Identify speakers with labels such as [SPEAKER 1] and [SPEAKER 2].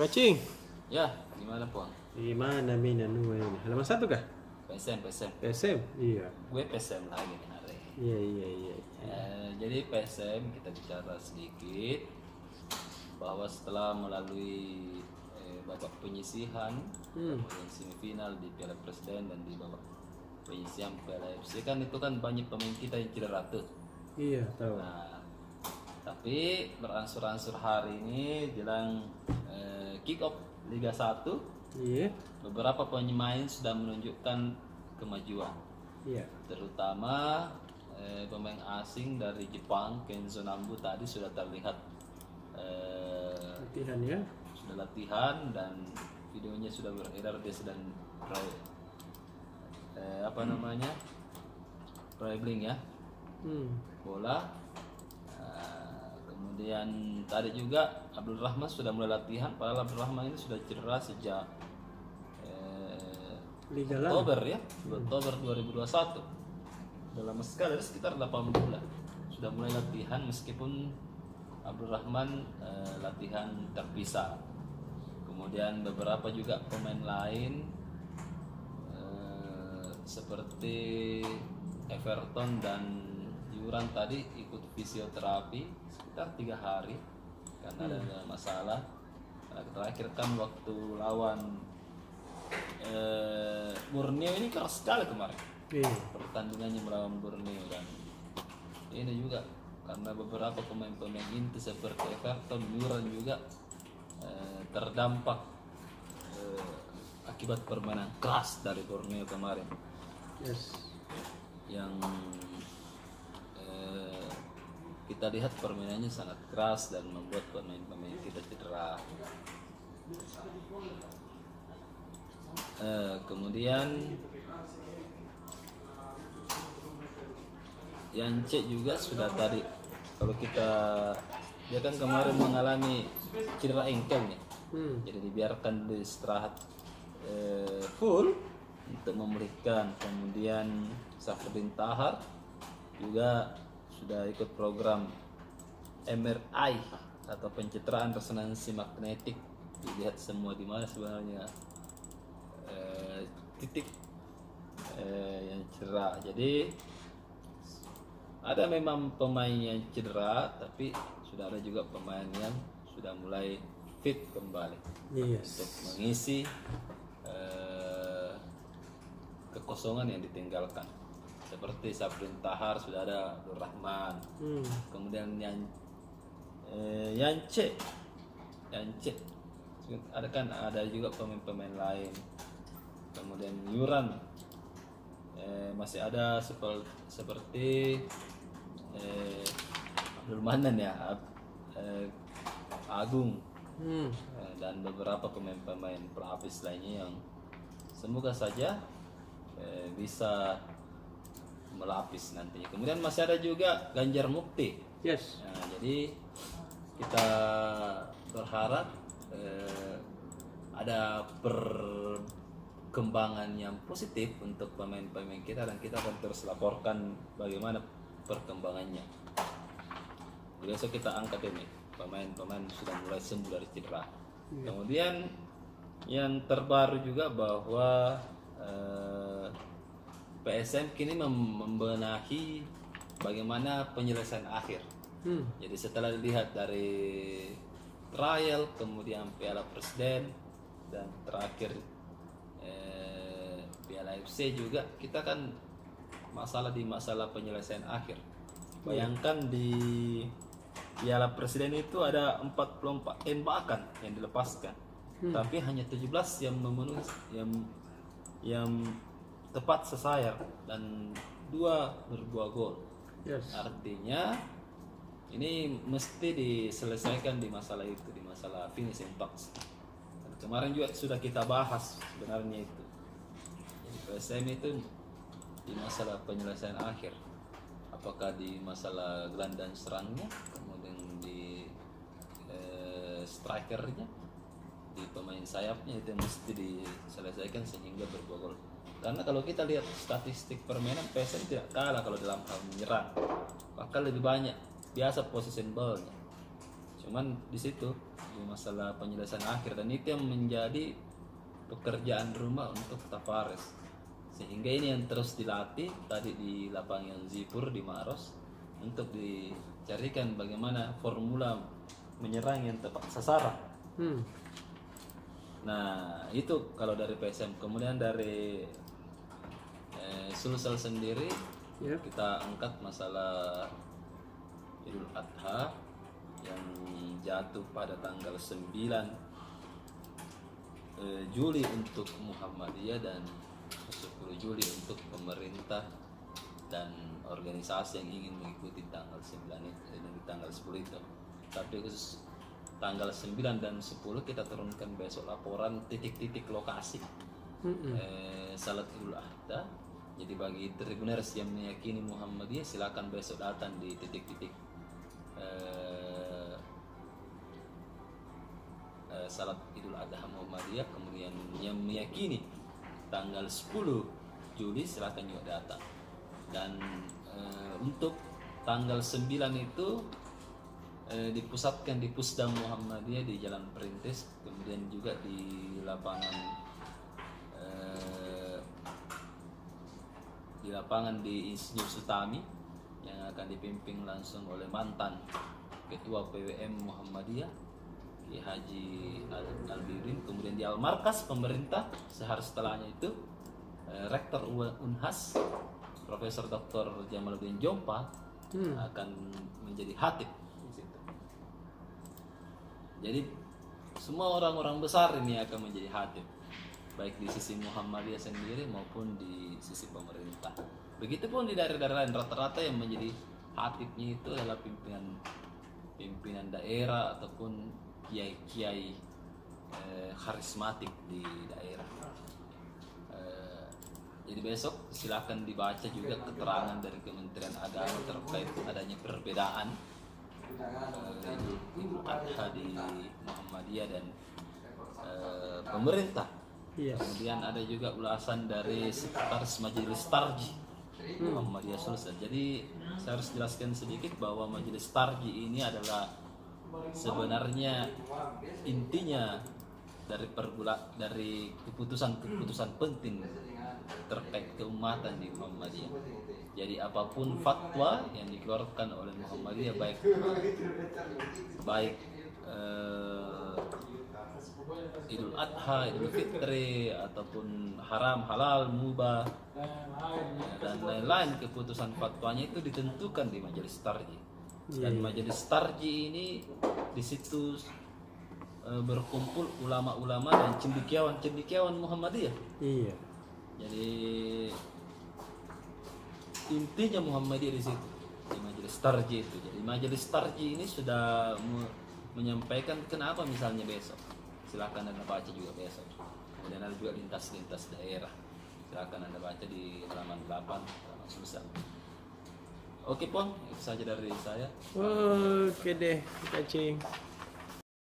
[SPEAKER 1] Cing,
[SPEAKER 2] Ya, gimana Puang?
[SPEAKER 1] di mana Mina nu ini? Halaman satu kah?
[SPEAKER 2] PSM.
[SPEAKER 1] PSM? Iya.
[SPEAKER 2] Gue PSM lagi nih hari.
[SPEAKER 1] Iya, iya, iya.
[SPEAKER 2] Jadi PSM kita bicara sedikit bahwa setelah melalui babak penyisihan, kemudian semifinal di Piala Presiden dan di babak penyisihan Piala FC kan itu kan banyak pemain kita yang cedera tuh.
[SPEAKER 1] Iya, tahu.
[SPEAKER 2] Nah, tapi berangsur-angsur hari ini jelang kick off Liga 1,
[SPEAKER 1] Iya.
[SPEAKER 2] beberapa pemain sudah menunjukkan kemajuan,
[SPEAKER 1] Iya.
[SPEAKER 2] terutama pemain asing dari Jepang, Kenzo Nambu tadi sudah terlihat
[SPEAKER 1] Latihan ya.
[SPEAKER 2] sudah latihan dan videonya sudah beredar. Dia sedang dribbling ya bola. Kemudian tadi juga Abdul Rahman sudah mulai latihan, padahal Abdul Rahman ini sudah cedera sejak
[SPEAKER 1] Liga lalu.
[SPEAKER 2] Oktober ya, Oktober 2021. Udah lama sekali, sekitar 8 bulan. Sudah mulai latihan meskipun Abdul Rahman latihan terpisah. Kemudian beberapa juga pemain lain seperti Everton dan Yuran tadi ikut fisioterapi sekitar 3 hari karena ada masalah. Nah, terakhir kan waktu lawan Borneo ini keras sekali kemarin
[SPEAKER 1] Iya.
[SPEAKER 2] pertandingannya melawan Borneo, dan ini juga karena beberapa pemain-pemain inti seperti Everton, Yuran juga terdampak akibat permainan keras dari Borneo kemarin
[SPEAKER 1] Yes.
[SPEAKER 2] yang kita lihat permainannya sangat keras dan membuat pemain-pemain kita cedera. Kemudian Yance juga sudah tadi, kalau kita, dia kan kemarin mengalami cedera engkelnya, jadi dibiarkan di istirahat full untuk memulihkan. Kemudian Safruddin Tahar juga sudah ikut program MRI atau pencitraan resonansi magnetik, dilihat semua di mana sebenarnya titik yang cedera. Jadi ada memang pemain yang cedera, tapi sudah ada juga pemain yang sudah mulai fit kembali
[SPEAKER 1] Yes.
[SPEAKER 2] untuk mengisi kekosongan yang ditinggalkan. Seperti Safruddin Tahar sudah ada, Abdul Rahman, kemudian Yance ada juga pemain-pemain lain. Kemudian Yuran masih ada seperti Abdul Manan ya, Agung, dan beberapa pemain-pemain pelapis lainnya yang semoga saja bisa melapis nantinya. Kemudian masih ada juga Ganjar Mukti.
[SPEAKER 1] Yes.
[SPEAKER 2] Nah, jadi kita berharap ada perkembangan yang positif untuk pemain-pemain kita, dan kita akan terus laporkan bagaimana perkembangannya. Besok kita angkat ini pemain-pemain sudah mulai sembuh dari cedera. Kemudian yang terbaru juga bahwa PSM kini membenahi bagaimana penyelesaian akhir. Jadi setelah dilihat dari trial, kemudian Piala Presiden, dan terakhir Piala FC juga, kita kan masalah penyelesaian akhir. Bayangkan di Piala Presiden itu ada 44 tembakan yang dilepaskan, tapi hanya 17 yang memenuhi, yang tepat sesayar, dan 2 berbuah gol.
[SPEAKER 1] Yes.
[SPEAKER 2] Artinya ini mesti diselesaikan di masalah itu, di masalah finishing touch. Dan kemarin juga sudah kita bahas sebenarnya itu. Jadi PSM itu di masalah penyelesaian akhir, apakah di masalah gelandang serangnya, kemudian di strikernya, di pemain sayapnya, itu mesti diselesaikan sehingga berbuah gol. Karena kalau kita lihat statistik permainan, PSM tidak kalah kalau dalam hal menyerang, bahkan lebih banyak biasa possession ball-nya. Cuman di situ di masalah penyelesaian akhir, dan itu yang menjadi pekerjaan rumah untuk Tavares, sehingga ini yang terus dilatih tadi di lapangan Zipur di Maros untuk dicarikan bagaimana formula menyerang yang tepat sasaran. Nah itu kalau dari PSM. Kemudian dari Sulsel sendiri kita angkat masalah Idul Adha yang jatuh pada tanggal 9 Juli untuk Muhammadiyah dan 10 Juli untuk pemerintah dan organisasi yang ingin mengikuti tanggal 9 itu, di tanggal 10 itu. Tapi khusus tanggal 9 dan 10 kita turunkan besok laporan titik-titik lokasi salat Idul Adha. Jadi bagi tribuners yang meyakini Muhammadiyah silakan besok datang di titik-titik salat Idul Adha Muhammadiyah. Kemudian yang meyakini tanggal 10 Juli silakan juga datang. Dan untuk tanggal 9 itu dipusatkan di Pusdam Muhammadiyah di Jalan Perintis, kemudian juga di lapangan di Insinyur Sutami yang akan dipimpin langsung oleh mantan Ketua PWM Muhammadiyah Ki Haji Albirin. Kemudian di Al-Markas pemerintah sehari setelahnya itu Rektor Unhas Profesor Dr. Jamaluddin Jompa akan menjadi khatib di situ. Jadi semua orang-orang besar ini akan menjadi khatib, baik di sisi Muhammadiyah sendiri maupun di sisi pemerintah. Begitupun di daerah-daerah lain, rata-rata yang menjadi khatibnya itu adalah pimpinan daerah ataupun kiai-kiai karismatik di daerah. Jadi besok silakan dibaca juga keterangan dari Kementerian Agama terkait adanya perbedaan Idul Adha di Muhammadiyah dan pemerintah. Kemudian ada juga ulasan dari Sekretaris Majelis Tarji Muhammadiyah Sulsel. Jadi saya harus jelaskan sedikit bahwa Majelis Tarji ini adalah sebenarnya intinya dari keputusan penting terkait keumatan di Muhammadiyah. Jadi apapun fatwa yang dikeluarkan oleh Muhammadiyah baik Idul Adha, Idul Fitri ataupun haram, halal, mubah dan lain-lain, keputusan fatwanya itu ditentukan di Majelis Tarji. Dan Majelis Tarji ini di situ berkumpul ulama-ulama dan cendekiawan Muhammadiyah. Jadi intinya Muhammadiyah di situ di Majelis Tarji itu. Jadi Majelis Tarji ini sudah menyampaikan kenapa misalnya besok. Silakan Anda baca juga besok. Kemudian ada juga lintas daerah. Silakan Anda baca di halaman 8 halaman Sulsel. Oke Pong, itu saja dari saya.
[SPEAKER 1] Oke deh, cacing.